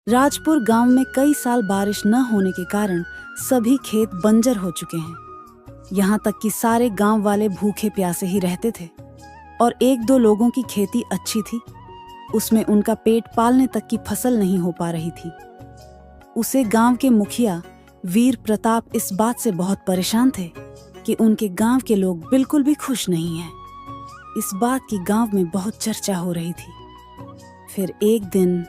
राजपुर गांव में कई साल बारिश न होने के कारण सभी खेत बंजर हो चुके हैं। यहाँ तक कि सारे गांव वाले भूखे प्यासे ही रहते थे और एक दो लोगों की खेती अच्छी थी, उसमें उनका पेट पालने तक की फसल नहीं हो पा रही थी। उसे गांव के मुखिया वीर प्रताप इस बात से बहुत परेशान थे कि उनके गांव के लोग बिल्कुल भी खुश नहीं हैं। इस बात की गांव में बहुत चर्चा हो रही थी। फिर एक दिन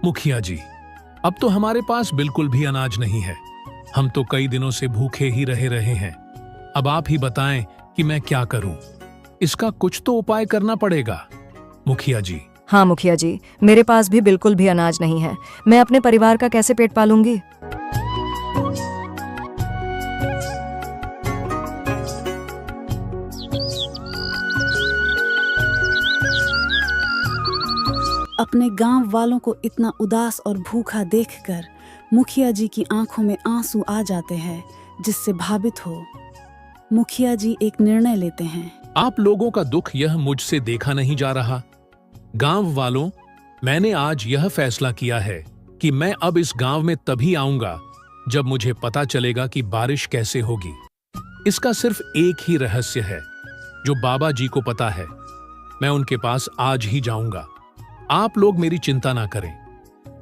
मुखिया जी, अब तो हमारे पास बिल्कुल भी अनाज नहीं है। हम तो कई दिनों से भूखे ही रहे हैं। अब आप ही बताएं कि मैं क्या करूं? इसका कुछ तो उपाय करना पड़ेगा मुखिया जी। हाँ मुखिया जी, मेरे पास भी बिल्कुल भी अनाज नहीं है। मैं अपने परिवार का कैसे पेट पालूंगी? अपने गांव वालों को इतना उदास और भूखा देखकर मुखिया जी की आंखों में आंसू आ जाते हैं, जिससे भावित हो मुखिया जी एक निर्णय लेते हैं। आप लोगों का दुख यह मुझसे देखा नहीं जा रहा। गांव वालों, मैंने आज यह फैसला किया है कि मैं अब इस गांव में तभी आऊंगा जब मुझे पता चलेगा कि बारिश कैसे होगी। इसका सिर्फ एक ही रहस्य है जो बाबा जी को पता है। मैं उनके पास आज ही जाऊंगा। आप लोग मेरी चिंता ना करें,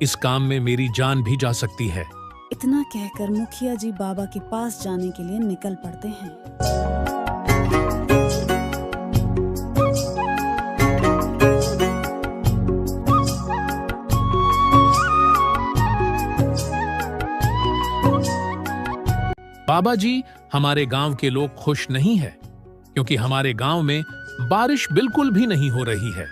इस काम में मेरी जान भी जा सकती है। इतना कहकर मुखिया जी बाबा के पास जाने के लिए निकल पड़ते हैं। बाबा जी, हमारे गांव के लोग खुश नहीं हैं, क्योंकि हमारे गांव में बारिश बिल्कुल भी नहीं हो रही है।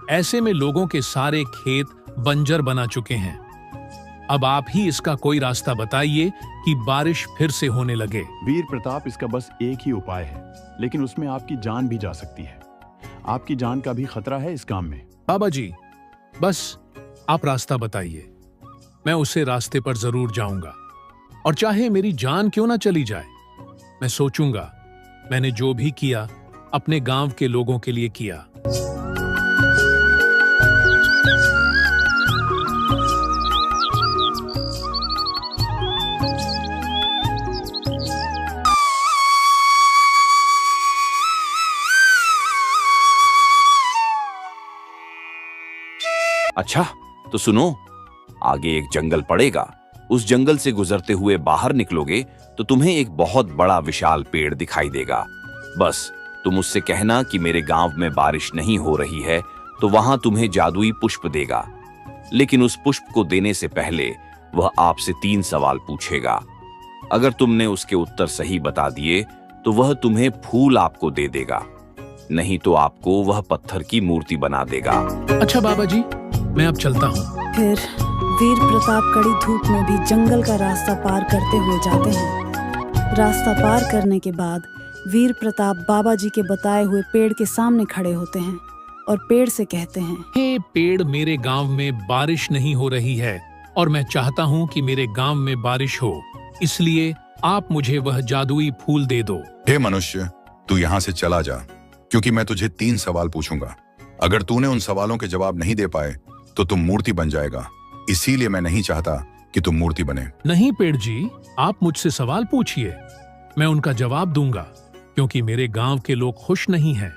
ऐसे में लोगों के सारे खेत बंजर बना चुके हैं। अब आप ही इसका कोई रास्ता बताइए कि बारिश फिर से होने लगे। वीर प्रताप, इसका बस एक ही उपाय है, लेकिन उसमें आपकी जान भी जा सकती है। आपकी जान का भी खतरा है इस काम में। बाबा जी, बस आप रास्ता बताइए, मैं उसे रास्ते पर जरूर जाऊंगा, और चाहे मेरी जान क्यों ना चली जाए। मैं सोचूंगा मैंने जो भी किया अपने गांव के लोगों के लिए किया। अच्छा, तो सुनो, आगे एक जंगल पड़ेगा। उस जंगल से गुजरते हुए बाहर निकलोगे तो तुम्हें एक बहुत बड़ा विशाल पेड़ दिखाई देगा। बस तुम उससे कहना कि मेरे गांव में बारिश नहीं हो रही है, तो वहां तुम्हें जादुई पुष्प देगा। लेकिन उस पुष्प को देने से पहले वह आपसे 3 सवाल पूछेगा। अगर तुमने उसके उत्तर सही बता दिए तो वह तुम्हें फूल आपको दे देगा, नहीं तो आपको वह पत्थर की मूर्ति बना देगा। अच्छा बाबा जी, मैं अब चलता हूँ। फिर वीर प्रताप कड़ी धूप में भी जंगल का रास्ता पार करते हुए जाते हैं। रास्ता पार करने के बाद वीर प्रताप बाबा जी के बताए हुए पेड़ के सामने खड़े होते हैं और पेड़ से कहते हैं, हे पेड़, मेरे गांव में बारिश नहीं हो रही है और मैं चाहता हूँ कि मेरे गांव में बारिश हो, इसलिए आप मुझे वह जादुई फूल दे दो। हे मनुष्य, तू यहाँ से चला जा, क्योंकि मैं तुझे 3 सवाल पूछूंगा। अगर तूने उन सवालों के जवाब नहीं दे पाए तो तुम मूर्ति बन जाएगा। इसीलिए मैं नहीं चाहता कि तुम मूर्ति बने। नहीं पेड़ जी, आप मुझसे सवाल पूछिए, मैं उनका जवाब दूंगा, क्योंकि मेरे गांव के लोग खुश नहीं हैं।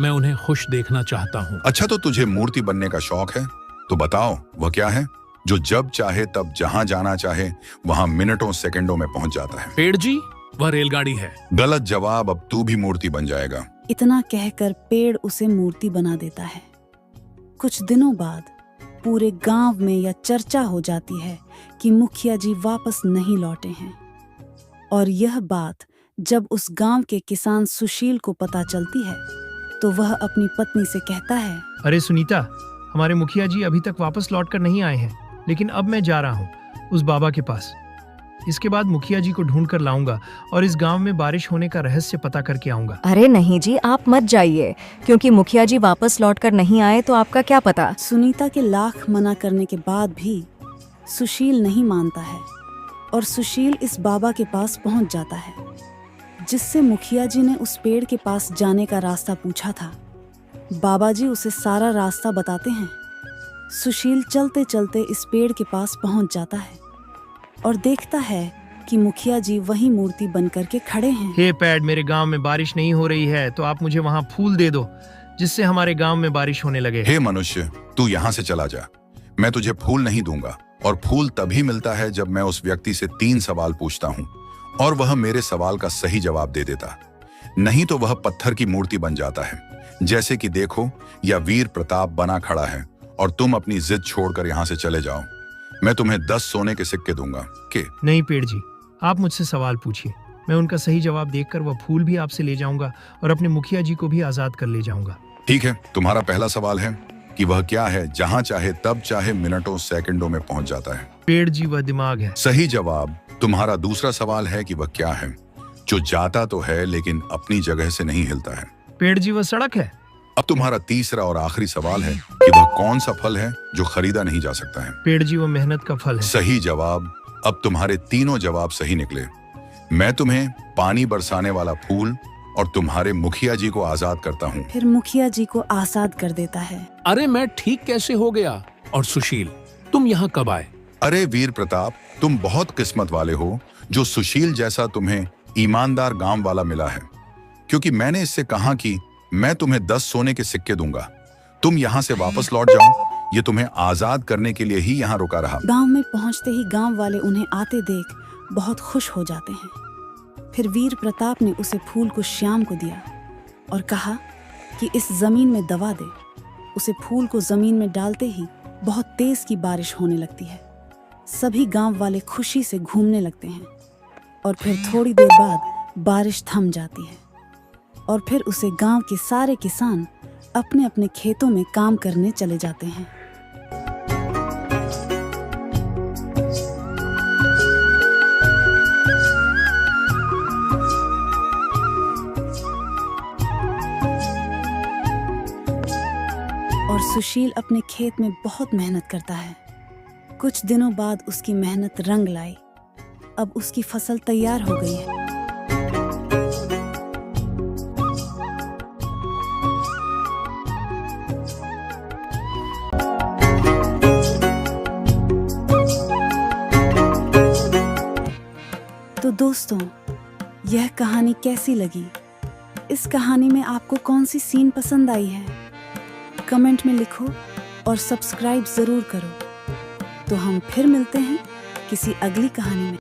मैं उन्हें खुश देखना चाहता हूँ। अच्छा, तो तुझे मूर्ति बनने का शौक है, तो बताओ वह क्या है जो जब चाहे तब जहाँ जाना चाहे वहाँ मिनटों सेकंडों में पहुँच जाता है? पेड़ जी, वह रेलगाड़ी है। गलत जवाब। अब तू भी मूर्ति बन जाएगा। इतना कहकर पेड़ उसे मूर्ति बना देता है। कुछ दिनों बाद पूरे गांव में यह चर्चा हो जाती है कि मुखिया जी वापस नहीं लौटे हैं। और यह बात जब उस गांव के किसान सुशील को पता चलती है तो वह अपनी पत्नी से कहता है, अरे सुनीता, हमारे मुखिया जी अभी तक वापस लौट कर नहीं आए हैं, लेकिन अब मैं जा रहा हूँ उस बाबा के पास। इसके बाद मुखिया जी को ढूंढ कर लाऊंगा और इस गांव में बारिश होने का रहस्य पता करके आऊंगा। अरे नहीं जी, आप मत जाइए, क्योंकि मुखिया जी वापस लौटकर नहीं आए तो आपका क्या पता। सुनीता के लाख मना करने के बाद भी सुशील नहीं मानता है और सुशील इस बाबा के पास पहुंच जाता है, जिससे मुखिया जी ने उस पेड़ के पास जाने का रास्ता पूछा था। बाबा जी उसे सारा रास्ता बताते हैं। सुशील चलते चलते इस पेड़ के पास पहुंच जाता है और देखता है कि मुखिया जी वही मूर्ति बनकर के खड़े हैं। हे पैड, मेरे गांव में बारिश नहीं हो रही है, तो आप मुझे वहां फूल दे दो जिससे हमारे गांव में बारिश होने लगे। हे मनुष्य, तू यहाँ से चला जा। मैं तुझे फूल नहीं दूंगा, और फूल तभी मिलता है जब मैं उस व्यक्ति से 3 सवाल पूछता हूँ और वह मेरे सवाल का सही जवाब दे देता। नहीं तो वह पत्थर की मूर्ति बन जाता है। जैसे कि देखो, यह वीर प्रताप बना खड़ा है और तुम अपनी जिद छोड़कर यहाँ से चले जाओ। मैं तुम्हें 10 सोने के सिक्के दूंगा। के नहीं पेड़ जी, आप मुझसे सवाल पूछिए। मैं उनका सही जवाब देखकर वह फूल भी आपसे ले जाऊंगा और अपने मुखिया जी को भी आजाद कर ले जाऊंगा। ठीक है, तुम्हारा पहला सवाल है कि वह क्या है जहां चाहे तब चाहे मिनटों सेकंडों में पहुंच जाता है। पेड़ जी, वह दिमाग है। सही जवाब। तुम्हारा दूसरा सवाल है कि वह क्या है जो जाता तो है लेकिन अपनी जगह से नहीं हिलता है। पेड़ जी, वह सड़क है। अब तुम्हारा तीसरा और आखिरी सवाल है कि वह कौन सा फल है जो खरीदा नहीं जा सकता है। पेड़ जी, वह मेहनत का फल है। सही जवाब। अब तुम्हारे तीनों जवाब सही निकले। मैं तुम्हें पानी बरसाने वाला फूल और तुम्हारे मुखिया जी को आजाद करता हूँ। फिर मुखिया जी को आजाद कर देता है। अरे मैं ठीक कैसे हो गया? और सुशील, तुम यहाँ कब आए? अरे वीर प्रताप, तुम बहुत किस्मत वाले हो जो सुशील जैसा तुम्हें ईमानदार गांव वाला मिला है, क्योंकि मैंने इससे कहा कि मैं तुम्हें 10 सोने के सिक्के दूंगा। तुम यहाँ से वापस लौट जाओ। ये तुम्हें आजाद करने के लिए ही यहाँ रुका रहा। गांव में पहुंचते ही गांव वाले उन्हें आते देख बहुत खुश हो जाते हैं। फिर वीर प्रताप ने उसे फूल को श्याम को दिया और कहा कि इस जमीन में दबा दे। उसे फूल को जमीन में डालते ही बहुत तेज की बारिश होने लगती है। सभी गांव वाले खुशी से घूमने लगते हैं और फिर थोड़ी देर बाद बारिश थम जाती है और फिर उसे गांव के सारे किसान अपने अपने खेतों में काम करने चले जाते हैं। और सुशील अपने खेत में बहुत मेहनत करता है। कुछ दिनों बाद उसकी मेहनत रंग लाई। अब उसकी फसल तैयार हो गई है। तो दोस्तों, यह कहानी कैसी लगी? इस कहानी में आपको कौन सी सीन पसंद आई है? कमेंट में लिखो और सब्सक्राइब जरूर करो। तो हम फिर मिलते हैं किसी अगली कहानी में।